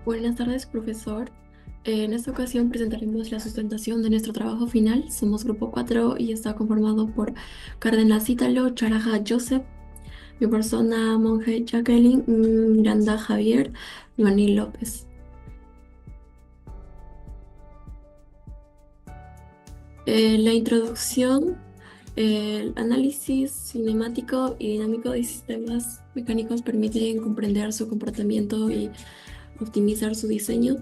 Buenas tardes, profesor. En esta ocasión presentaremos la sustentación de nuestro trabajo final. Somos grupo 4 y está conformado por Cárdenas Ítalo, Charaja Joseph, mi persona Monje Jacqueline, Miranda Javier, Joanny López. La introducción, el análisis cinemático y dinámico de sistemas mecánicos permiten comprender su comportamiento y optimizar su diseño.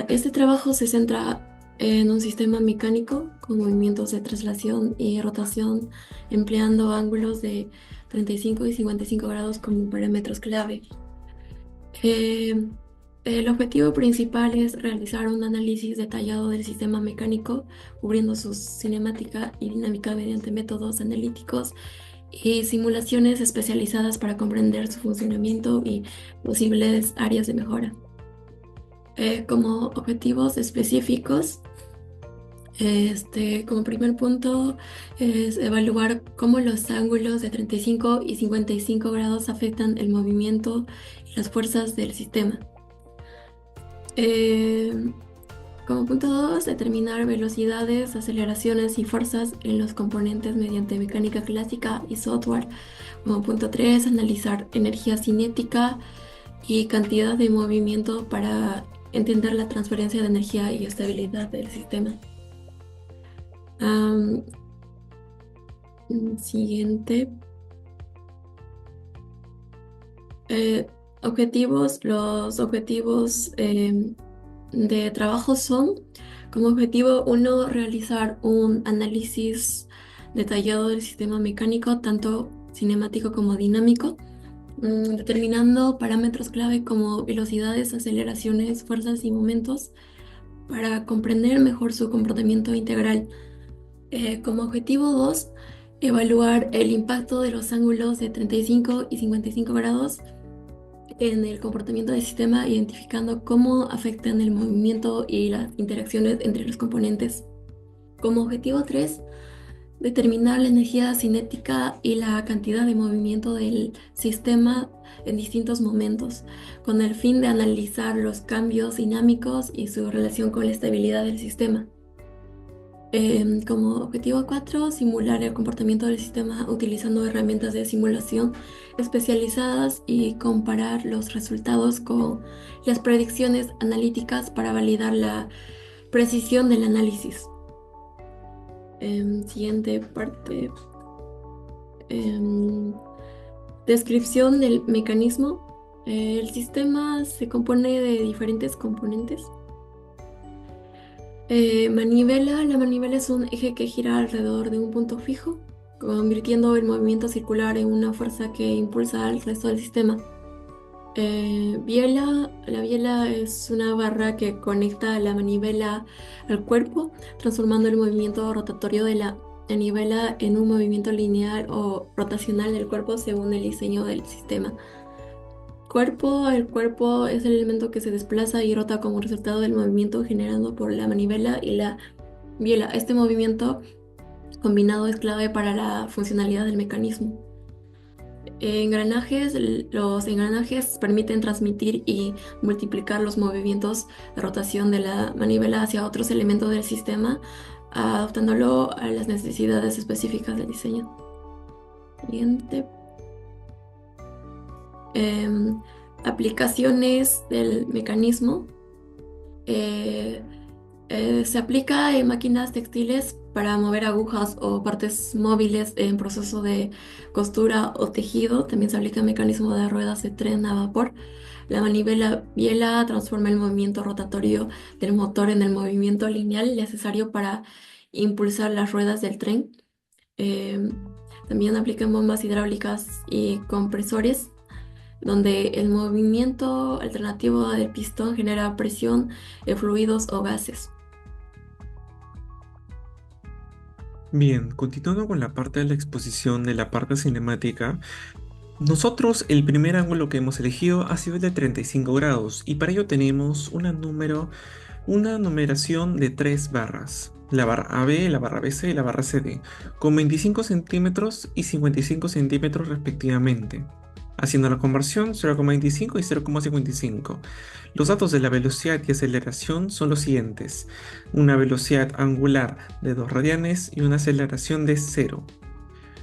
Este trabajo se centra en un sistema mecánico con movimientos de traslación y rotación, empleando ángulos de 35 y 55 grados como parámetros clave. Eh, el objetivo principal es realizar un análisis detallado del sistema mecánico, cubriendo su cinemática y dinámica mediante métodos analíticos y simulaciones especializadas para comprender su funcionamiento y posibles áreas de mejora. Como objetivos específicos, como primer punto es evaluar cómo los ángulos de 35 y 55 grados afectan el movimiento y las fuerzas del sistema. Eh, Como punto 2, determinar velocidades, aceleraciones y fuerzas en los componentes mediante mecánica clásica y software. Como punto 3, analizar energía cinética y cantidad de movimiento para entender la transferencia de energía y estabilidad del sistema. Am, Siguiente. Eh, Objetivos. Los objetivos de trabajo son, como objetivo uno, realizar un análisis detallado del sistema mecánico, tanto cinemático como dinámico, determinando parámetros clave como velocidades, aceleraciones, fuerzas y momentos para comprender mejor su comportamiento integral. Como objetivo 2, evaluar el impacto de los ángulos de 35 y 55 grados en el comportamiento del sistema, identificando cómo afectan el movimiento y las interacciones entre los componentes. Como objetivo 3, determinar la energía cinética y la cantidad de movimiento del sistema en distintos momentos, con el fin de analizar los cambios dinámicos y su relación con la estabilidad del sistema. Como objetivo 4, simular el comportamiento del sistema utilizando herramientas de simulación especializadas y comparar los resultados con las predicciones analíticas para validar la precisión del análisis. Siguiente parte. Em, Descripción del mecanismo. El sistema se compone de diferentes componentes. La manivela es un eje que gira alrededor de un punto fijo, convirtiendo el movimiento circular en una fuerza que impulsa al resto del sistema. La biela es una barra que conecta la manivela al cuerpo, transformando el movimiento rotatorio de la manivela en un movimiento lineal o rotacional del cuerpo según el diseño del sistema. El cuerpo es el elemento que se desplaza y rota como resultado del movimiento generado por la manivela y la biela. Este movimiento combinado es clave para la funcionalidad del mecanismo. Los engranajes permiten transmitir y multiplicar los movimientos de rotación de la manivela hacia otros elementos del sistema, adaptándolo a las necesidades específicas del diseño. Siguiente. Em, Aplicaciones del mecanismo. Eh, Se aplica en máquinas textiles para mover agujas o partes móviles en proceso de costura o tejido. También se aplica en mecanismo de ruedas de tren a vapor. La manivela biela transforma el movimiento rotatorio del motor en el movimiento lineal necesario para impulsar las ruedas del tren. Eh, También aplica en bombas hidráulicas y compresores, donde el movimiento alternativo del pistón genera presión de fluidos o gases. Bien, continuando con la parte de la exposición de la parte cinemática, nosotros el primer ángulo que hemos elegido ha sido el de 35 grados y para ello tenemos una numeración de tres barras, la barra AB, la barra BC y la barra CD, con 25 centímetros y 55 centímetros respectivamente. Haciendo la conversión, 0,25 y 0,55. Los datos de la velocidad y aceleración son los siguientes. Una velocidad angular de 2 radianes y una aceleración de 0.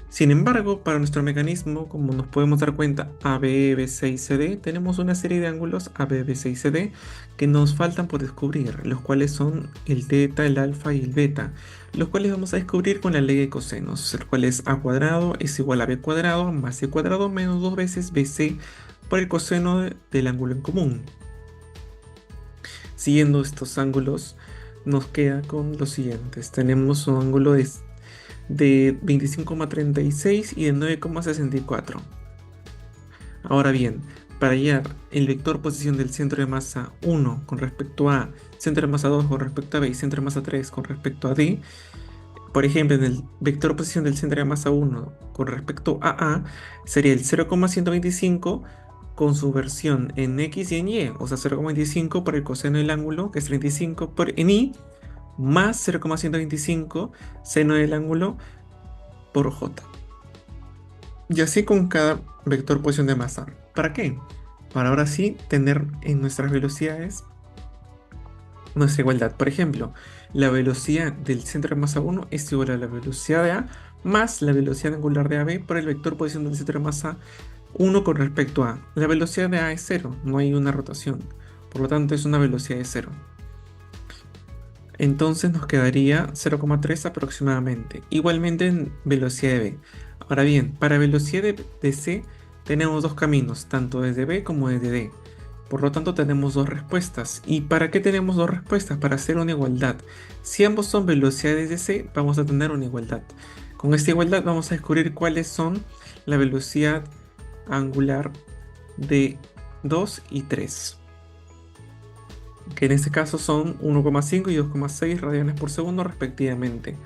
Sin embargo, para nuestro mecanismo, como nos podemos dar cuenta, AB, BC y CD, tenemos una serie de ángulos AB, BC y CD que nos faltan por descubrir, los cuales son el teta, el alfa y el beta, los cuales vamos a descubrir con la ley de cosenos, el cual es A cuadrado es igual a B cuadrado más C cuadrado menos dos veces BC por el coseno del ángulo en común. Siguiendo estos ángulos, nos queda con los siguientes. Tenemos un ángulo de 25,36 y de 9,64. Ahora bien, para hallar el vector posición del centro de masa 1 con respecto a centro de masa 2 con respecto a B y centro de masa 3 con respecto a D, por ejemplo, en el vector posición del centro de masa 1 con respecto a A, sería el 0,125 con su versión en X y en Y, o sea, 0,25 por el coseno del ángulo, que es 35 en Y, más 0,125 seno del ángulo por J. Y así con cada vector posición de masa. ¿Para qué? Para ahora sí tener en nuestras velocidades nuestra igualdad. Por ejemplo, la velocidad del centro de masa 1 es igual a la velocidad de A más la velocidad angular de AB por el vector posición del centro de masa 1 con respecto a. La velocidad de A es 0, no hay una rotación. Por lo tanto, es una velocidad de 0. Entonces nos quedaría 0,3 aproximadamente. Igualmente en velocidad de B. Ahora bien, para velocidad de C tenemos dos caminos, tanto desde B como desde D. Por lo tanto tenemos dos respuestas. ¿Y para qué tenemos dos respuestas? Para hacer una igualdad. Si ambos son velocidades de C, vamos a tener una igualdad. Con esta igualdad vamos a descubrir cuáles son la velocidad angular de 2 y 3, que en este caso son 1,5 y 2,6 radianes por segundo respectivamente.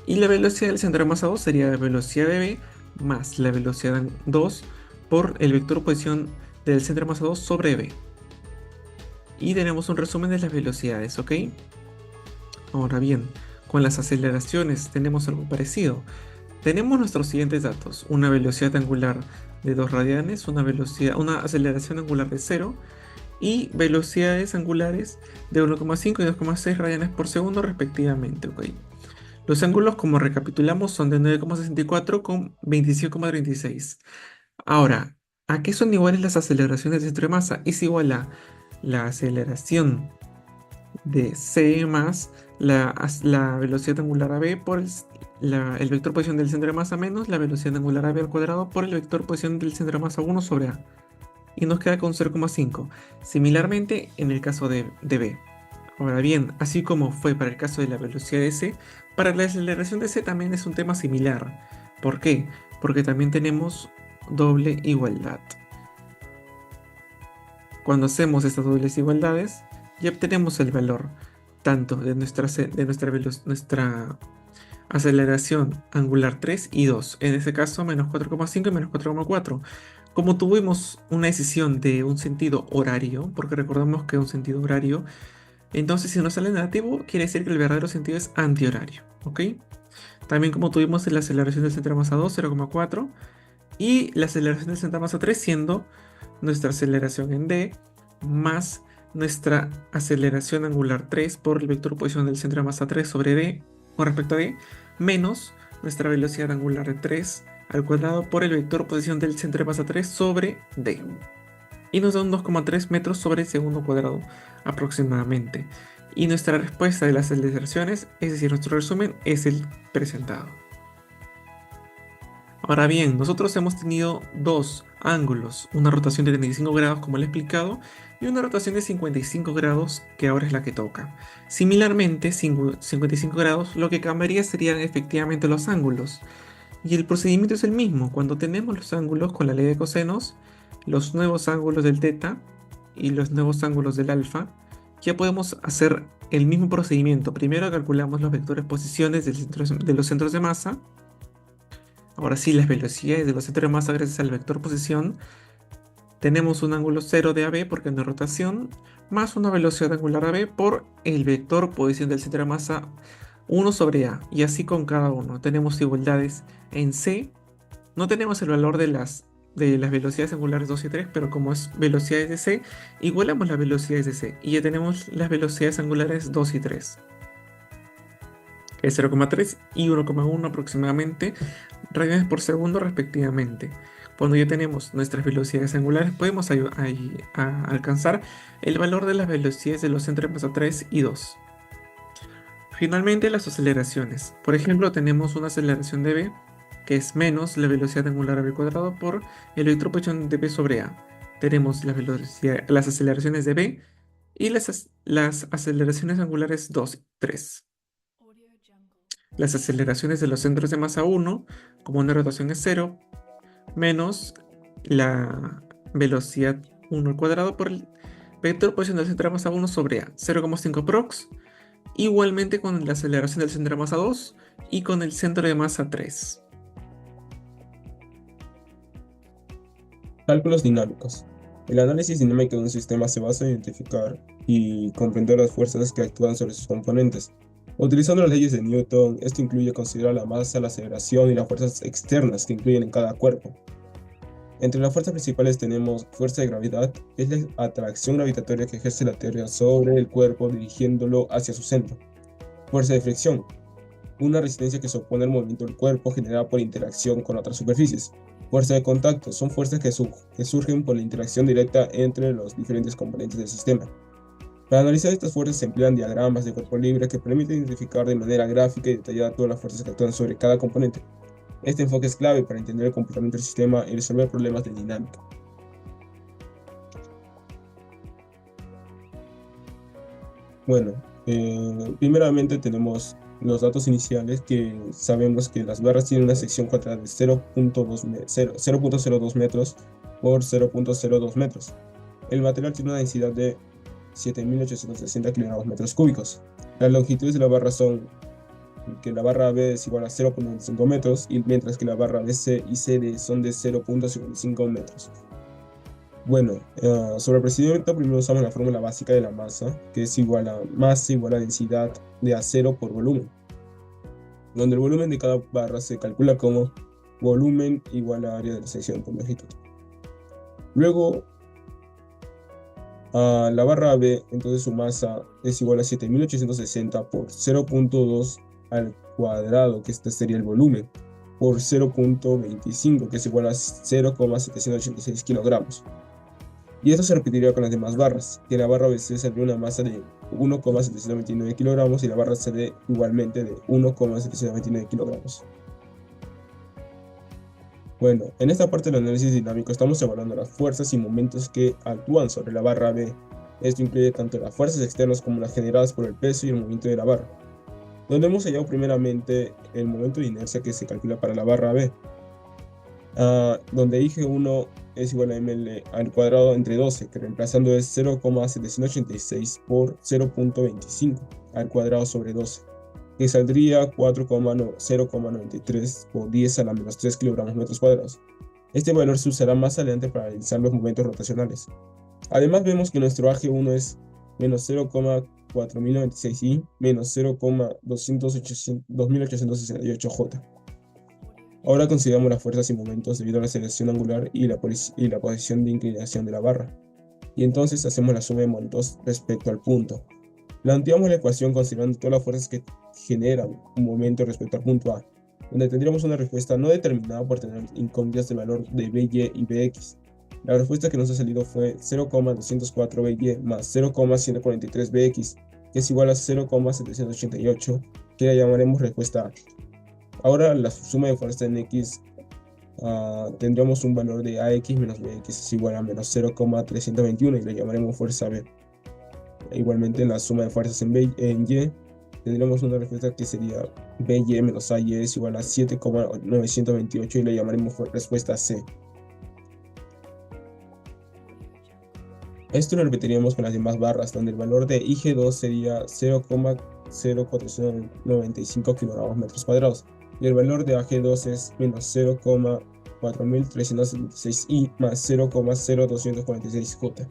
Y la velocidad del centro de masa 2 sería la velocidad de B más la velocidad 2 por el vector posición del centro de masa 2 sobre B. Y tenemos un resumen de las velocidades, ¿ok? Ahora bien, con las aceleraciones tenemos algo parecido. Tenemos nuestros siguientes datos: una velocidad angular de 2 radianes, una aceleración angular de 0 y velocidades angulares de 1,5 y 2,6 radianes por segundo respectivamente, ¿ok? Los ángulos, como recapitulamos, son de 9,64 con 25,36. Ahora, ¿a qué son iguales las aceleraciones de centro de masa? Es igual a la aceleración de C más la velocidad angular AB por el vector posición del centro de masa menos la velocidad angular AB al cuadrado por el vector posición del centro de masa 1 sobre A. Y nos queda con 0,5. Similarmente en el caso de B. Ahora bien, así como fue para el caso de la velocidad de C, para la aceleración de C también es un tema similar. ¿Por qué? Porque también tenemos doble igualdad. Cuando hacemos estas dobles igualdades, ya obtenemos el valor tanto de nuestra aceleración angular 3 y 2, en este caso menos 4,5 y menos 4,4. Como tuvimos una decisión de un sentido horario, porque recordamos que un sentido horario, entonces si nos sale negativo, quiere decir que el verdadero sentido es antihorario, ¿ok? También como tuvimos en la aceleración del centro de masa 2, 0,4, y la aceleración del centro de masa 3 siendo nuestra aceleración en D más nuestra aceleración angular 3 por el vector posición del centro de masa 3 sobre D con respecto a D, menos nuestra velocidad angular de 3 al cuadrado por el vector posición del centro de masa 3 sobre D. Y nos da un 2,3 metros sobre segundo cuadrado aproximadamente. Y nuestra respuesta de las aceleraciones, es decir, nuestro resumen, es el presentado. Ahora bien, nosotros hemos tenido dos ángulos, una rotación de 35 grados como le he explicado y una rotación de 55 grados que ahora es la que toca. Similarmente, 55 grados lo que cambiaría serían efectivamente los ángulos. Y el procedimiento es el mismo. Cuando tenemos los ángulos con la ley de cosenos, los nuevos ángulos del teta y los nuevos ángulos del alfa, ya podemos hacer el mismo procedimiento. Primero calculamos los vectores posiciones de los centros de masa. Ahora sí, las velocidades de los centros de masa gracias al vector posición. Tenemos un ángulo 0 de AB porque no hay rotación, más una velocidad angular AB por el vector posición del centro de masa 1 sobre A. Y así con cada uno. Tenemos igualdades en C. No tenemos el valor de las de las velocidades angulares 2 y 3, pero como es velocidades de c, igualamos las velocidades de c y ya tenemos las velocidades angulares 2 y 3, que es 0,3 y 1,1 aproximadamente radianes por segundo respectivamente. Cuando ya tenemos nuestras velocidades angulares, podemos ahí alcanzar el valor de las velocidades de los centros de masa 3 y 2. Finalmente, las aceleraciones. Por ejemplo, tenemos una aceleración de v, que es menos la velocidad angular a v cuadrado por el vector de v sobre a. Tenemos las aceleraciones de v y las aceleraciones angulares 2, 3. Las aceleraciones de los centros de masa 1, como una rotación es 0, menos la velocidad 1 al cuadrado por el vector posición del centro de masa 1 sobre a, 0,5 prox. Igualmente con la aceleración del centro de masa 2 y con el centro de masa 3. Cálculos dinámicos. El análisis dinámico de un sistema se basa en identificar y comprender las fuerzas que actúan sobre sus componentes. Utilizando las leyes de Newton, esto incluye considerar la masa, la aceleración y las fuerzas externas que incluyen en cada cuerpo. Entre las fuerzas principales tenemos fuerza de gravedad, que es la atracción gravitatoria que ejerce la Tierra sobre el cuerpo dirigiéndolo hacia su centro. Fuerza de fricción, una resistencia que se opone al movimiento del cuerpo generada por interacción con otras superficies. Fuerza de contacto, son fuerzas que surgen por la interacción directa entre los diferentes componentes del sistema. Para analizar estas fuerzas se emplean diagramas de cuerpo libre que permiten identificar de manera gráfica y detallada todas las fuerzas que actúan sobre cada componente. Este enfoque es clave para entender el comportamiento del sistema y resolver problemas de dinámica. Bueno, primeramente tenemos los datos iniciales, que sabemos que las barras tienen una sección cuadrada de 0.02 metros por 0.02 metros. El material tiene una densidad de 7.860 kilogramos metros cúbicos. Las longitudes de la barra son que la barra B es igual a 0.25 metros, y mientras que la barra BC y CD son de 0.55 metros. Bueno, sobre el procedimiento, primero usamos la fórmula básica de la masa, que es igual a masa igual a densidad de acero por volumen, donde el volumen de cada barra se calcula como volumen igual a área de la sección por longitud. Luego, la barra B, entonces su masa es igual a 7.860 por 0.2 al cuadrado, que este sería el volumen, por 0.25, que es igual a 0,786 kilogramos. Y esto se repetiría con las demás barras, que la barra BC saldría una masa de 1,729 kilogramos y la barra CD igualmente de 1,729 kilogramos. Bueno, en esta parte del análisis dinámico estamos evaluando las fuerzas y momentos que actúan sobre la barra B. Esto incluye tanto las fuerzas externas como las generadas por el peso y el movimiento de la barra, donde hemos hallado primeramente el momento de inercia que se calcula para la barra B, donde IG1 es igual a ml al cuadrado entre 12, que reemplazando es 0,786 por 0.25 al cuadrado sobre 12, que saldría 0,93 por 10 a la menos 3 kilogramos metros cuadrados. Este valor se usará más adelante para realizar los momentos rotacionales. Además vemos que nuestro AG1 es menos 0,4096 y menos 0,2868 J. Ahora consideramos las fuerzas y momentos debido a la aceleración angular y la posición de inclinación de la barra. Y entonces hacemos la suma de momentos respecto al punto. Planteamos la ecuación considerando todas las fuerzas que generan un momento respecto al punto A, donde tendríamos una respuesta no determinada por tener incógnitas de valor de By y Bx. La respuesta que nos ha salido fue 0,204 By más 0,143 Bx, que es igual a 0,788, que la llamaremos respuesta A. Ahora la suma de fuerzas en X, tendremos un valor de AX menos BX es igual a menos 0,321 y le llamaremos fuerza B. Igualmente la suma de fuerzas en Y tendremos una respuesta que sería By menos AY es igual a 7,928 y le llamaremos respuesta C. Esto lo repetiríamos con las demás barras, donde el valor de IG2 sería 0,0495 kilogramos metros cuadrados y el valor de AG2 es menos 0,4376 I más 0,0246 J.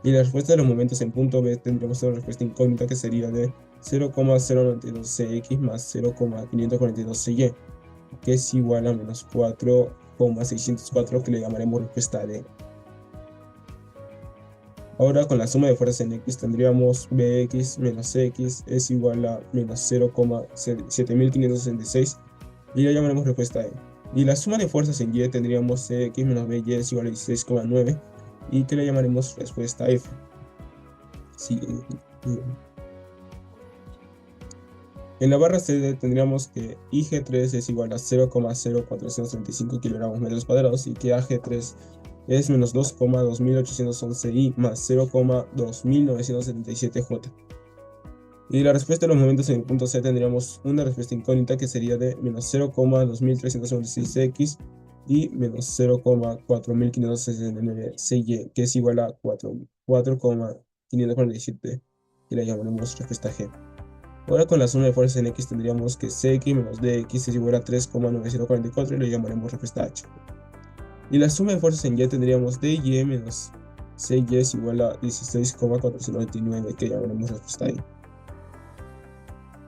Y la respuesta de los momentos en punto B tendríamos una respuesta incógnita que sería de 0,092 CX más 0,542 CY, que es igual a menos 4 0,604 que le llamaremos respuesta D. Ahora con la suma de fuerzas en X tendríamos Bx menos X es igual a menos 0,7566 y le llamaremos respuesta E. Y la suma de fuerzas en Y tendríamos Cx menos By es igual a 16,9 y que le llamaremos respuesta F. Sí, en la barra CD tendríamos que IG3 es igual a 0,0435 kilogramos metros cuadrados y que AG3 es menos 2,2811 I más 0,2977 J. Y la respuesta de los momentos en el punto C tendríamos una respuesta incógnita que sería de menos 0,2396 X y menos 0,4569 CY, que es igual a 4,547, y la llamaremos respuesta G. Ahora con la suma de fuerzas en X tendríamos que Cx menos Dx es igual a 3,9044 y le llamaremos respuesta H. Y la suma de fuerzas en Y tendríamos dy menos Cy es igual a 16,499 que llamaremos respuesta Y.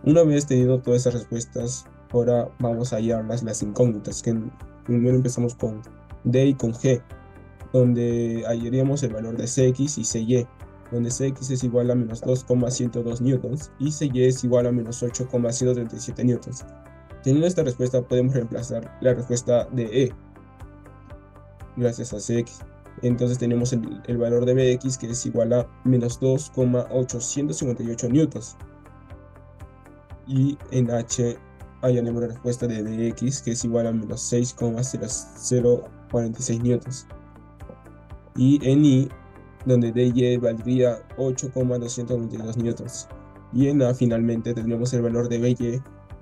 Una vez teniendo todas esas respuestas, ahora vamos a hallar las incógnitas, que primero empezamos con D y con G, donde hallaríamos el valor de Cx y Cy, donde Cx es igual a menos 2,102 newtons y Cy es igual a menos 8,137 newtons. Teniendo esta respuesta podemos reemplazar la respuesta de E, gracias a Cx. Entonces tenemos el valor de Bx que es igual a menos 2,858 newtons. Y en H hallaremos la respuesta de Dx que es igual a menos 6,0046 newtons. Y en I, donde dy valdría 8,292 newtons. Y en A finalmente tendremos el valor de By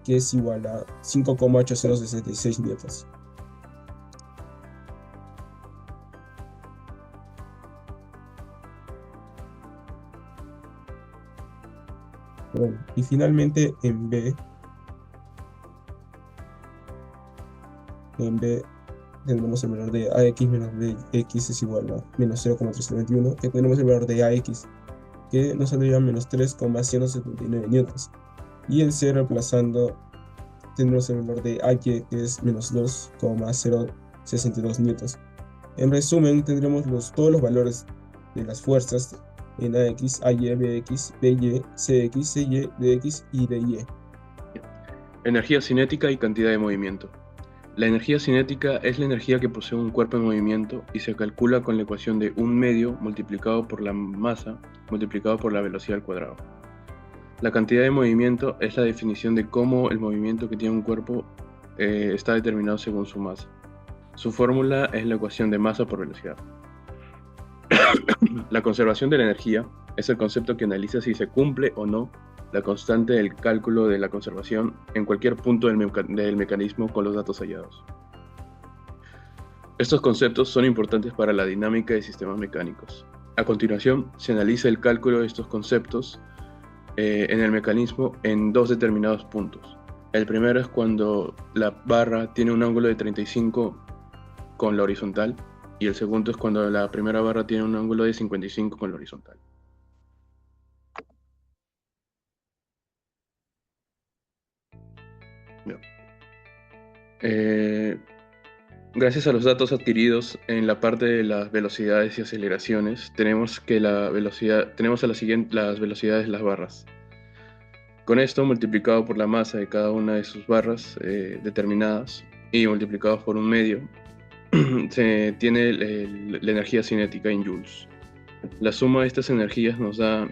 que es igual a 5,8066 newtons. Bueno, y finalmente en B tendremos el valor de AX menos BX es igual a menos 0,321, que tenemos el valor de AX, que nos saldría menos 3,179 newtons. Y en C reemplazando, tendremos el valor de AY, que es menos 2,062 newtons. En resumen, tendremos todos los valores de las fuerzas en AX, AY, BX, BY, CX, CY, DX y DY. Energía cinética y cantidad de movimiento. La energía cinética es la energía que posee un cuerpo en movimiento y se calcula con la ecuación de un medio multiplicado por la masa multiplicado por la velocidad al cuadrado. La cantidad de movimiento es la definición de cómo el movimiento que tiene un cuerpo está determinado según su masa. Su fórmula es la ecuación de masa por velocidad. La conservación de la energía es el concepto que analiza si se cumple o no la constante del cálculo de la conservación en cualquier punto del mecanismo con los datos hallados. Estos conceptos son importantes para la dinámica de sistemas mecánicos. A continuación, se analiza el cálculo de estos conceptos en el mecanismo en dos determinados puntos. El primero es cuando la barra tiene un ángulo de 35 con la horizontal, y el segundo es cuando la primera barra tiene un ángulo de 55 con la horizontal. Gracias a los datos adquiridos en la parte de las velocidades y aceleraciones, tenemos las velocidades de las barras. Con esto, multiplicado por la masa de cada una de sus barras determinadas y multiplicado por un medio, se tiene la energía cinética en joules. La suma de estas energías nos da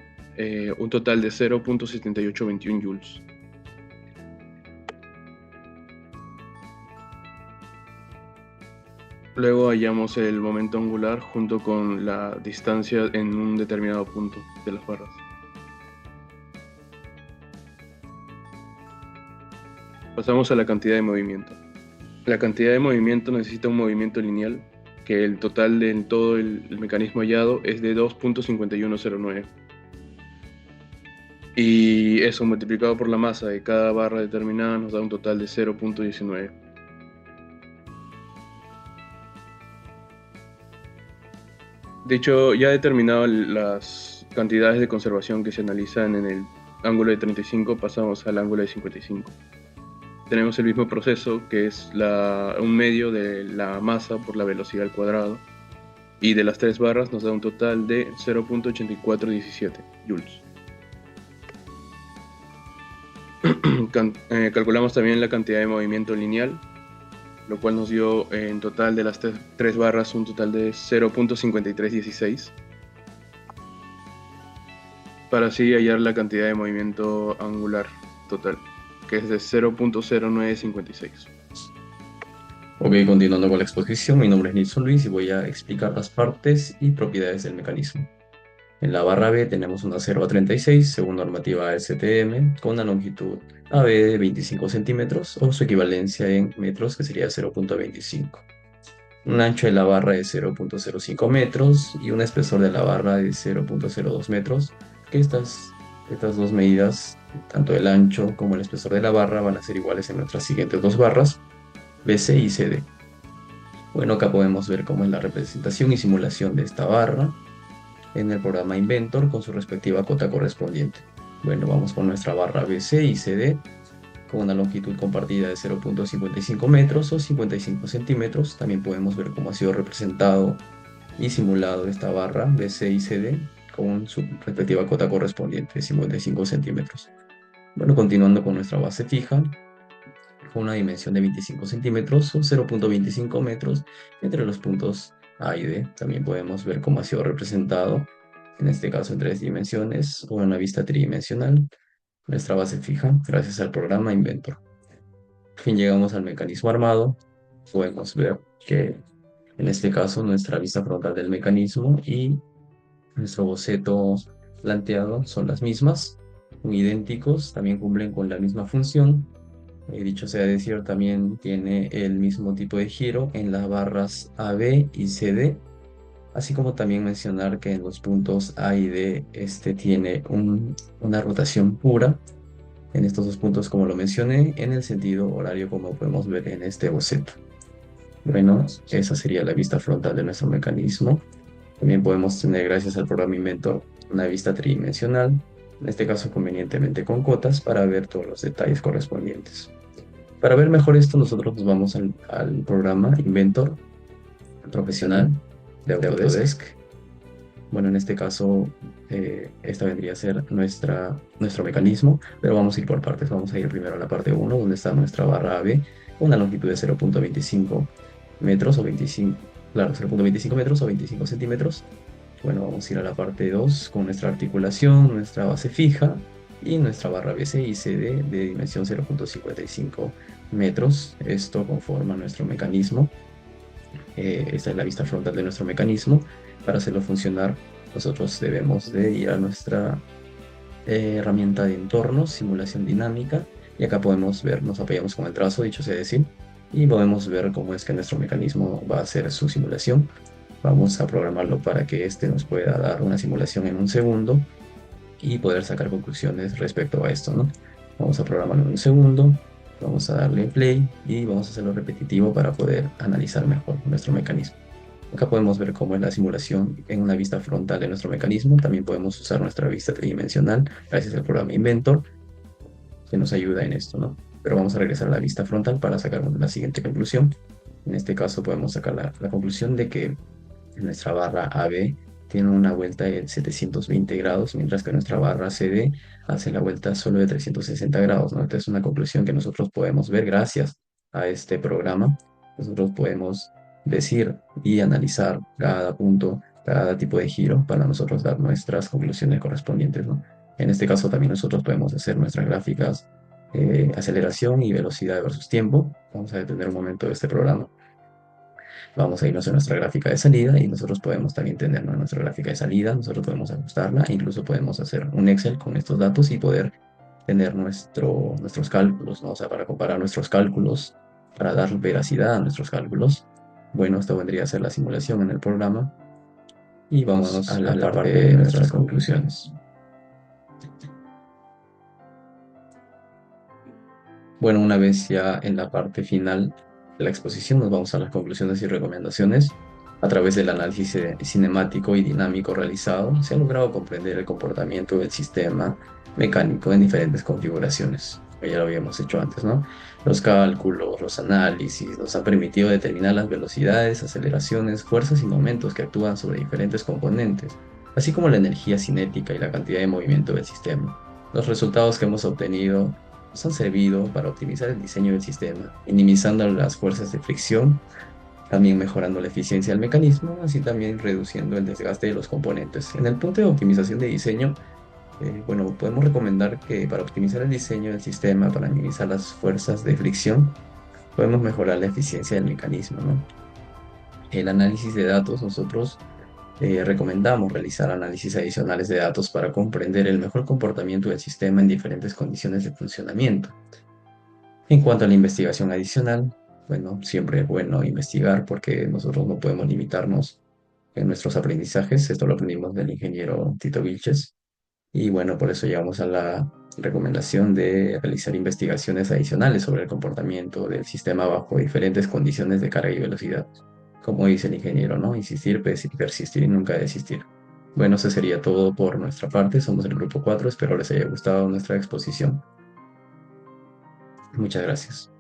un total de 0,7821 joules. Luego hallamos el momento angular junto con la distancia en un determinado punto de las barras. Pasamos a la cantidad de movimiento. La cantidad de movimiento necesita un movimiento lineal, que el total de todo el mecanismo hallado es de 2,5109. Y eso multiplicado por la masa de cada barra determinada nos da un total de 0,19. De hecho, ya determinado las cantidades de conservación que se analizan en el ángulo de 35, pasamos al ángulo de 55. tenemos el mismo proceso, que es un medio de la masa por la velocidad al cuadrado, y de las 3 barras nos da un total de 0.8417 joules. Calculamos también la cantidad de movimiento lineal, lo cual nos dio en total de las 3 barras un total de 0.5316, para así hallar la cantidad de movimiento angular total, que es de 0.0956. Ok, continuando con la exposición, mi nombre es Nilson Luis y voy a explicar las partes y propiedades del mecanismo. En la barra B tenemos una 0 a 36, según normativa STM, con una longitud AB de 25 centímetros o su equivalencia en metros, que sería 0.25. Un ancho de la barra de 0.05 metros y un espesor de la barra de 0.02 metros, que estas dos medidas, tanto el ancho como el espesor de la barra, van a ser iguales en nuestras siguientes dos barras, BC y CD. Bueno, acá podemos ver cómo es la representación y simulación de esta barra en el programa Inventor con su respectiva cota correspondiente. Bueno, vamos con nuestra barra BC y CD con una longitud compartida de 0.55 metros o 55 centímetros. También podemos ver cómo ha sido representado y simulado esta barra BC y CD con su respectiva cota correspondiente de 55 centímetros. Bueno, continuando con nuestra base fija, con una dimensión de 25 centímetros o 0.25 metros entre los puntos A y D. También podemos ver cómo ha sido representado, en este caso en 3 dimensiones o en una vista tridimensional, nuestra base fija gracias al programa Inventor. Al fin llegamos al mecanismo armado. Podemos ver que en este caso nuestra vista frontal del mecanismo y nuestro boceto planteado son las mismas, son idénticos, también cumplen con la misma función. Dicho sea de decir, también tiene el mismo tipo de giro en las barras AB y CD, así como también mencionar que en los puntos A y D tiene una rotación pura en estos dos puntos, como lo mencioné, en el sentido horario, como podemos ver en este boceto. Bueno, esa sería la vista frontal de nuestro mecanismo. También podemos tener, gracias al programa Inventor, una vista tridimensional, en este caso convenientemente con cotas, para ver todos los detalles correspondientes. Para ver mejor esto, nosotros nos vamos al programa Inventor profesional de Autodesk. Bueno, en este caso, esta vendría a ser nuestro mecanismo, pero vamos a ir por partes. Vamos a ir primero a la parte 1, donde está nuestra barra AB, con una longitud de 0.25 metros o 0.25 metros o 25 centímetros. Bueno, vamos a ir a la parte 2 con nuestra articulación, nuestra base fija y nuestra barra BC y CD de dimensión 0.55 metros. Esto conforma nuestro mecanismo. Esta es la vista frontal de nuestro mecanismo. Para hacerlo funcionar, nosotros debemos de ir a nuestra herramienta de entornos, simulación dinámica, y acá podemos ver, nos apoyamos con el trazo, dicho sea decir, y podemos ver cómo es que nuestro mecanismo va a hacer su simulación. Vamos a programarlo para que nos pueda dar una simulación en un segundo y poder sacar conclusiones respecto a esto, ¿no? Vamos a programarlo en un segundo, vamos a darle play y vamos a hacerlo repetitivo para poder analizar mejor nuestro mecanismo. Acá podemos ver cómo es la simulación en una vista frontal de nuestro mecanismo. También podemos usar nuestra vista tridimensional gracias al programa Inventor, que nos ayuda en esto, ¿no? Pero vamos a regresar a la vista frontal para sacar la siguiente conclusión. En este caso podemos sacar la conclusión de que nuestra barra AB tiene una vuelta de 720 grados, mientras que nuestra barra CD hace la vuelta solo de 360 grados, ¿no? Esta es una conclusión que nosotros podemos ver gracias a este programa. Nosotros podemos decir y analizar cada punto, cada tipo de giro para nosotros dar nuestras conclusiones correspondientes, ¿no? En este caso también nosotros podemos hacer nuestras gráficas aceleración y velocidad versus tiempo. Vamos a detener un momento este programa. Vamos a irnos a nuestra gráfica de salida y nosotros podemos también tener nuestra gráfica de salida, nosotros podemos ajustarla, incluso podemos hacer un Excel con estos datos y poder tener nuestros cálculos, ¿no? O sea, para comparar nuestros cálculos, para dar veracidad a nuestros cálculos. Bueno, esto vendría a ser la simulación en el programa y vamos a la parte de nuestras conclusiones. Bueno, una vez ya en la parte final de la exposición, nos vamos a las conclusiones y recomendaciones. A través del análisis cinemático y dinámico realizado, se ha logrado comprender el comportamiento del sistema mecánico en diferentes configuraciones. que ya lo habíamos hecho antes, ¿no? Los cálculos, los análisis nos han permitido determinar las velocidades, aceleraciones, fuerzas y momentos que actúan sobre diferentes componentes, así como la energía cinética y la cantidad de movimiento del sistema. Los resultados que hemos obtenido nos han servido para optimizar el diseño del sistema, minimizando las fuerzas de fricción, también mejorando la eficiencia del mecanismo, así también reduciendo el desgaste de los componentes. En el punto de optimización de diseño, bueno, podemos recomendar que para optimizar el diseño del sistema, para minimizar las fuerzas de fricción, podemos mejorar la eficiencia del mecanismo, ¿no? El análisis de datos, nosotros recomendamos realizar análisis adicionales de datos para comprender el mejor comportamiento del sistema en diferentes condiciones de funcionamiento. En cuanto a la investigación adicional, bueno, siempre es bueno investigar porque nosotros no podemos limitarnos en nuestros aprendizajes. Esto lo aprendimos del ingeniero Tito Vilches. Y bueno, por eso llegamos a la recomendación de realizar investigaciones adicionales sobre el comportamiento del sistema bajo diferentes condiciones de carga y velocidad. Como dice el ingeniero, ¿no? Insistir, persistir y nunca desistir. Bueno, eso sería todo por nuestra parte. Somos el grupo 4. Espero les haya gustado nuestra exposición. Muchas gracias.